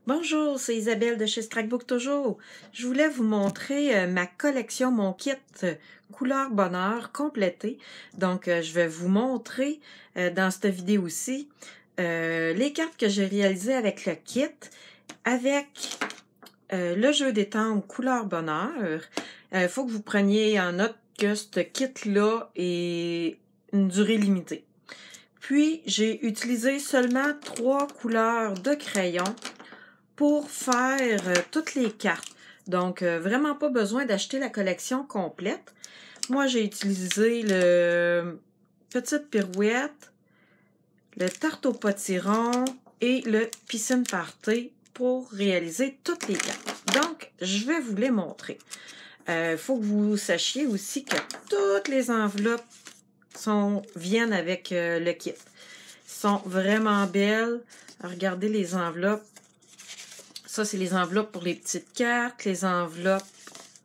Bonjour, c'est Isabelle de chez Scrapbook toujours. Je voulais vous montrer ma collection, mon kit couleur bonheur complété. Donc, je vais vous montrer dans cette vidéo-ci les cartes que j'ai réalisées avec le kit, avec le jeu des temps couleur bonheur. Il faut que vous preniez en note que ce kit-là est une durée limitée. Puis, j'ai utilisé seulement 3 couleurs de crayon pour faire toutes les cartes. Donc, vraiment pas besoin d'acheter la collection complète. Moi, j'ai utilisé le Petite Pirouette, le Tarte au potiron et le Piscine Party pour réaliser toutes les cartes. Donc, je vais vous les montrer. Faut que vous sachiez aussi que toutes les enveloppes viennent avec le kit. Sont vraiment belles. Regardez les enveloppes. Ça, c'est les enveloppes pour les petites cartes, les enveloppes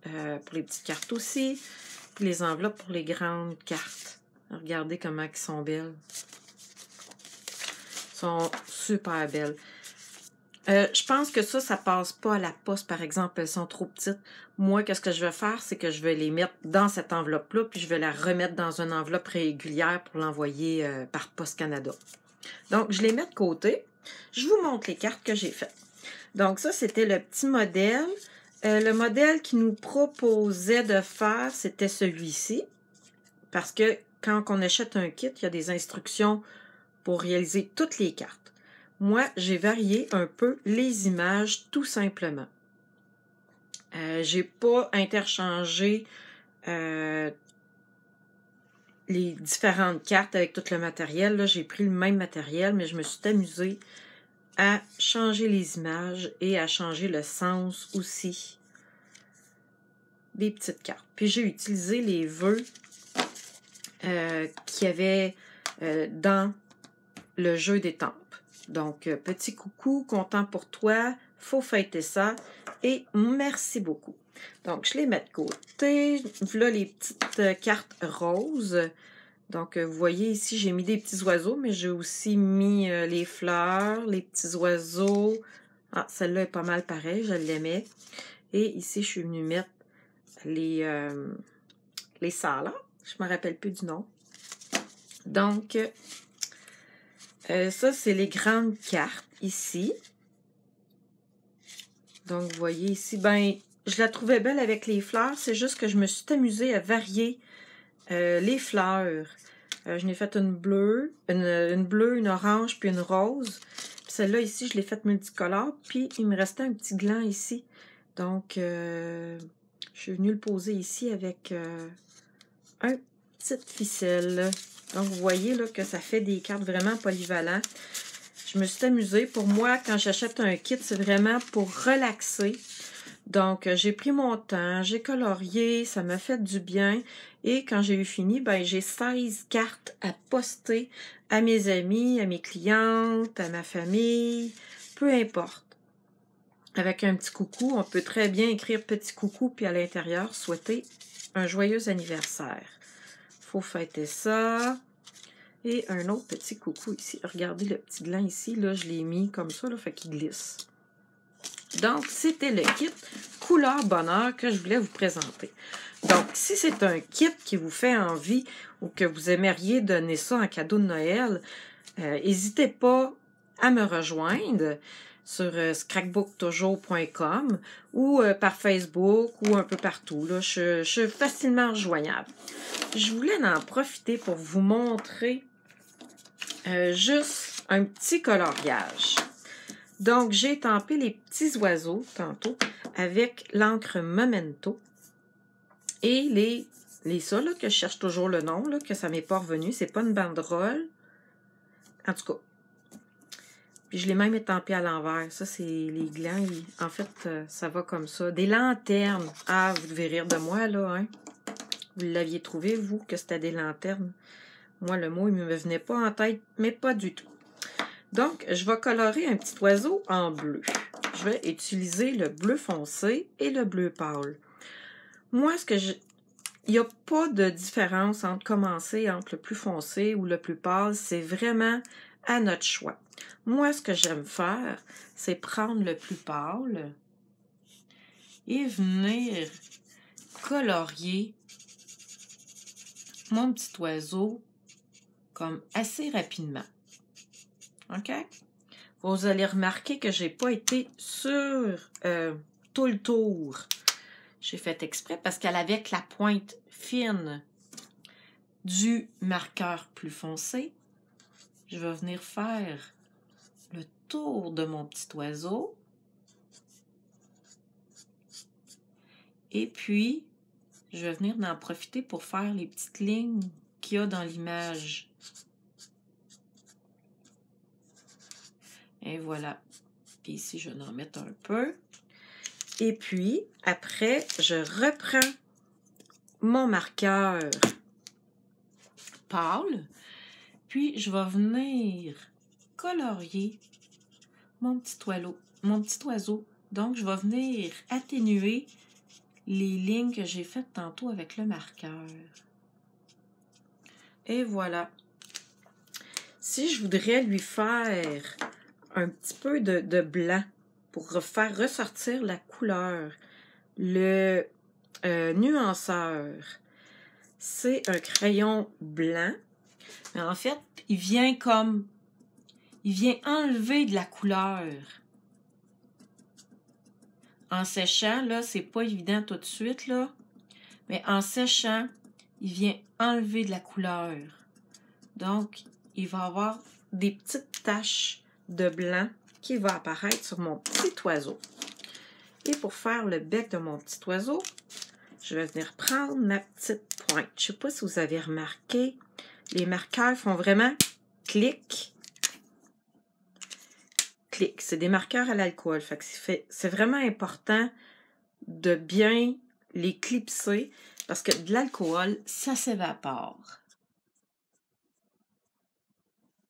pour les petites cartes aussi, puis les enveloppes pour les grandes cartes. Regardez comment elles sont belles. Elles sont super belles. Je pense que ça passe pas à la poste, par exemple. Elles sont trop petites. Moi, qu'est-ce que je vais faire? C'est que je vais les mettre dans cette enveloppe-là, puis je vais la remettre dans une enveloppe régulière pour l'envoyer par Poste Canada. Donc, je les mets de côté. Je vous montre les cartes que j'ai faites. Donc, ça, c'était le petit modèle. Le modèle qui nous proposait de faire, c'était celui-ci. Parce que quand on achète un kit, il y a des instructions pour réaliser toutes les cartes. Moi, j'ai varié un peu les images, tout simplement. J'ai pas interchangé les différentes cartes avec tout le matériel. Là, j'ai pris le même matériel, mais je me suis amusée à changer les images et à changer le sens aussi des petites cartes. Puis j'ai utilisé les vœux qu'il y avait dans le jeu des tempes. Donc, petit coucou, content pour toi, faut fêter ça et merci beaucoup. Donc, je les mets de côté. Voilà les petites cartes roses. Donc, vous voyez ici, j'ai mis des petits oiseaux, mais j'ai aussi mis les fleurs, les petits oiseaux. Ah, celle-là est pas mal pareille, je l'aimais. Et ici, je suis venue mettre les salades. Je ne me rappelle plus du nom. Donc, ça, c'est les grandes cartes ici. Donc, vous voyez ici, ben, je la trouvais belle avec les fleurs. C'est juste que je me suis amusée à varier les fleurs. Je n'ai fait une bleue, une orange, puis une rose. Celle-là ici, je l'ai faite multicolore. Puis, il me restait un petit gland ici. Donc, je suis venue le poser ici avec un petite ficelle. Donc, vous voyez là, que ça fait des cartes vraiment polyvalentes. Je me suis amusée. Pour moi, quand j'achète un kit, c'est vraiment pour relaxer. Donc, j'ai pris mon temps, j'ai colorié, ça m'a fait du bien. Et quand j'ai eu fini, ben, j'ai 16 cartes à poster à mes amis, à mes clientes, à ma famille, peu importe. Avec un petit coucou, on peut très bien écrire petit coucou, puis à l'intérieur, souhaiter un joyeux anniversaire. Faut fêter ça. Et un autre petit coucou ici. Regardez le petit gland ici, là, je l'ai mis comme ça, là, fait qu'il glisse. Donc, c'était le kit couleur bonheur que je voulais vous présenter. Donc, si c'est un kit qui vous fait envie ou que vous aimeriez donner ça en cadeau de Noël, n'hésitez pas à me rejoindre sur scrapbooktoujous.com ou par Facebook ou un peu partout. Là, je suis facilement rejoignable. Je voulais en profiter pour vous montrer juste un petit coloriage. Donc, j'ai estampé les petits oiseaux tantôt avec l'encre Memento et ça, là, que je cherche toujours le nom, là, que ça m'est pas revenu. C'est pas une banderole. En tout cas. Puis, je l'ai même estampé à l'envers. Ça, c'est les glands. En fait, ça va comme ça. Des lanternes. Ah, vous devez rire de moi, là, hein? Vous l'aviez trouvé, vous, que c'était des lanternes? Moi, le mot, il me venait pas en tête, mais pas du tout. Donc, je vais colorer un petit oiseau en bleu. Je vais utiliser le bleu foncé et le bleu pâle. Moi, il n'y a pas de différence entre commencer entre le plus foncé ou le plus pâle. C'est vraiment à notre choix. Moi, ce que j'aime faire, c'est prendre le plus pâle et venir colorier mon petit oiseau comme assez rapidement. OK? Vous allez remarquer que j'ai pas été sur tout le tour. J'ai fait exprès parce qu'avec la pointe fine du marqueur plus foncé, je vais venir faire le tour de mon petit oiseau. Et puis, je vais venir en profiter pour faire les petites lignes qu'il y a dans l'image. Et voilà. Puis ici, je vais en mettre un peu. Et puis, après, je reprends mon marqueur pâle. Puis, je vais venir colorier mon petit oiseau. Donc, je vais venir atténuer les lignes que j'ai faites tantôt avec le marqueur. Et voilà. Si je voudrais lui faire un petit peu de blanc pour faire ressortir la couleur, le nuanceur, c'est un crayon blanc. Mais en fait, il vient enlever de la couleur. En séchant, là, c'est pas évident tout de suite, là. Mais en séchant, il vient enlever de la couleur. Donc, il va y avoir des petites taches de blanc qui vont apparaître sur mon petit oiseau. Et pour faire le bec de mon petit oiseau, je vais venir prendre ma petite pointe. Je ne sais pas si vous avez remarqué, les marqueurs font vraiment clic. Clic. C'est des marqueurs à l'alcool. C'est vraiment important de bien les clipser parce que de l'alcool, ça s'évapore.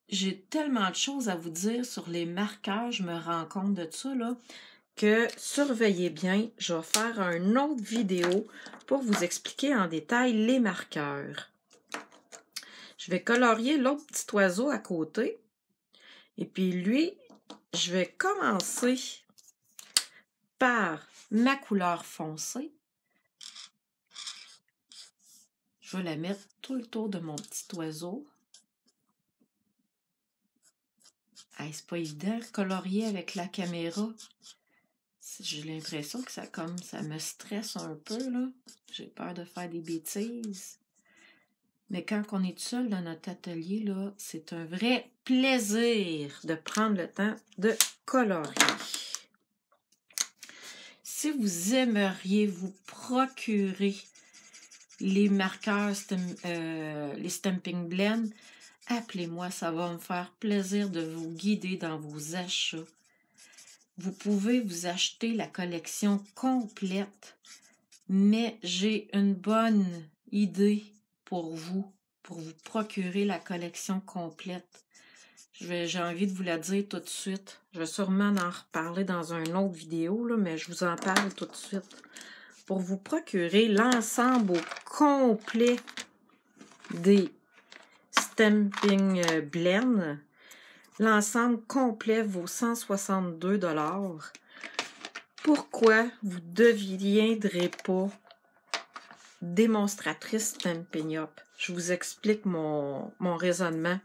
J'ai tellement de choses à vous dire sur les marqueurs, je me rends compte de ça, là, que surveillez bien. Je vais faire une autre vidéo pour vous expliquer en détail les marqueurs. Je vais colorier l'autre petit oiseau à côté. Et puis lui, je vais commencer par ma couleur foncée. Je vais la mettre tout le tour de mon petit oiseau. Hey, c'est pas évident de colorier avec la caméra. J'ai l'impression que ça me stresse un peu, là. J'ai peur de faire des bêtises. Mais quand on est seul dans notre atelier, là, c'est un vrai plaisir de prendre le temps de colorier. Si vous aimeriez vous procurer les marqueurs, les Stampin' Blend, appelez-moi, ça va me faire plaisir de vous guider dans vos achats. Vous pouvez vous acheter la collection complète, mais j'ai une bonne idée pour vous procurer la collection complète. J'ai envie de vous la dire tout de suite. Je vais sûrement en reparler dans une autre vidéo, là, mais je vous en parle tout de suite. Pour vous procurer l'ensemble au complet des Stampin' Blend, l'ensemble complet vaut 162 $. Pourquoi vous ne deviendrez pas démonstratrice Stampin' Up? Je vous explique mon raisonnement.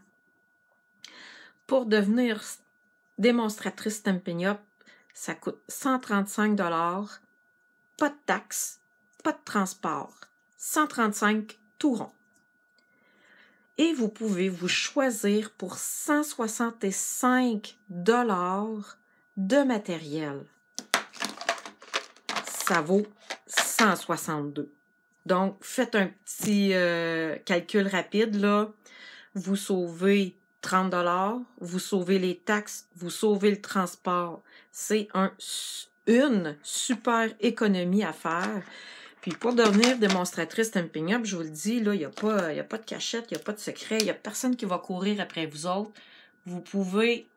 Pour devenir démonstratrice Stampin' Up, ça coûte 135 $, pas de taxes, pas de transport, 135 tout rond. Et vous pouvez vous choisir pour 165 $ de matériel. Ça vaut 162. Donc, faites un petit calcul rapide, là. Vous sauvez 30 $, vous sauvez les taxes, vous sauvez le transport. C'est une super économie à faire. Puis pour devenir démonstratrice Stampin' Up, je vous le dis, là, il n'y a pas de cachette, il n'y a pas de secret, il n'y a personne qui va courir après vous autres. Vous pouvez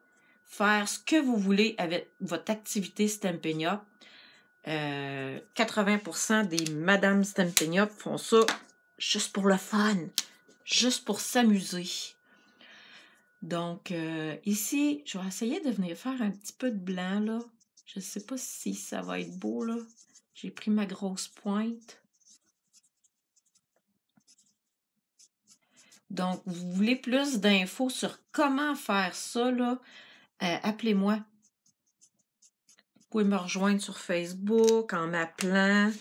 faire ce que vous voulez avec votre activité Stampin' Up. 80% des Madame Stampin' Up font ça juste pour le fun, juste pour s'amuser. Donc, ici, je vais essayer de venir faire un petit peu de blanc, là. Je ne sais pas si ça va être beau, là. J'ai pris ma grosse pointe. Donc, vous voulez plus d'infos sur comment faire ça, là? Appelez-moi. Vous pouvez me rejoindre sur Facebook en m'appelant.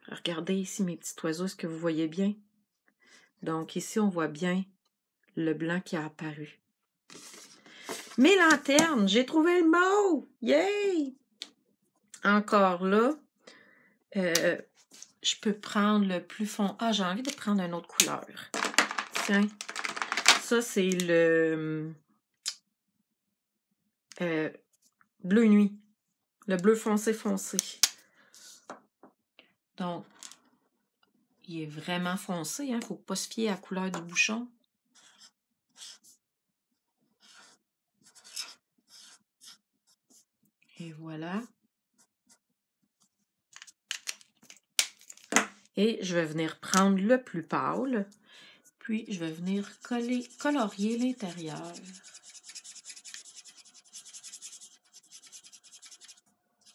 Regardez ici mes petits oiseaux, est-ce que vous voyez bien? Donc, ici, on voit bien le blanc qui a apparu. Mes lanternes, j'ai trouvé le mot! Yay! Encore là, je peux prendre le plus fond. Ah, j'ai envie de prendre une autre couleur. Tiens, ça c'est le bleu nuit. Le bleu foncé foncé. Donc, il est vraiment foncé, hein? Faut pas se fier à la couleur du bouchon. Et voilà. Et je vais venir prendre le plus pâle. Puis, je vais venir colorier l'intérieur.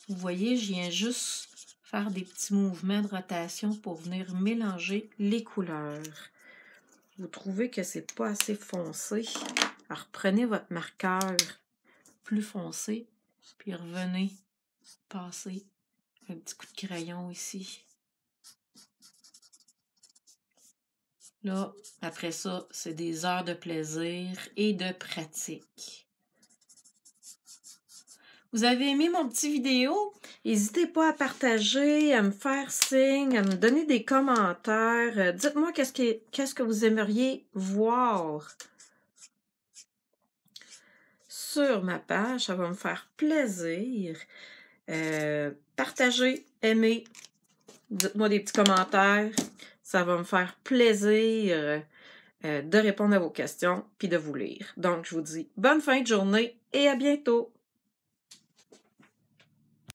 Vous voyez, je viens juste faire des petits mouvements de rotation pour venir mélanger les couleurs. Vous trouvez que c'est pas assez foncé? Alors, prenez votre marqueur plus foncé, puis revenez passer un petit coup de crayon ici. Là, après ça, c'est des heures de plaisir et de pratique. Vous avez aimé mon petit vidéo? N'hésitez pas à partager, à me faire signe, à me donner des commentaires. Dites-moi qu'est-ce que vous aimeriez voir sur ma page. Ça va me faire plaisir. Partagez, aimez, dites-moi des petits commentaires. Ça va me faire plaisir de répondre à vos questions puis de vous lire. Donc, je vous dis bonne fin de journée et à bientôt!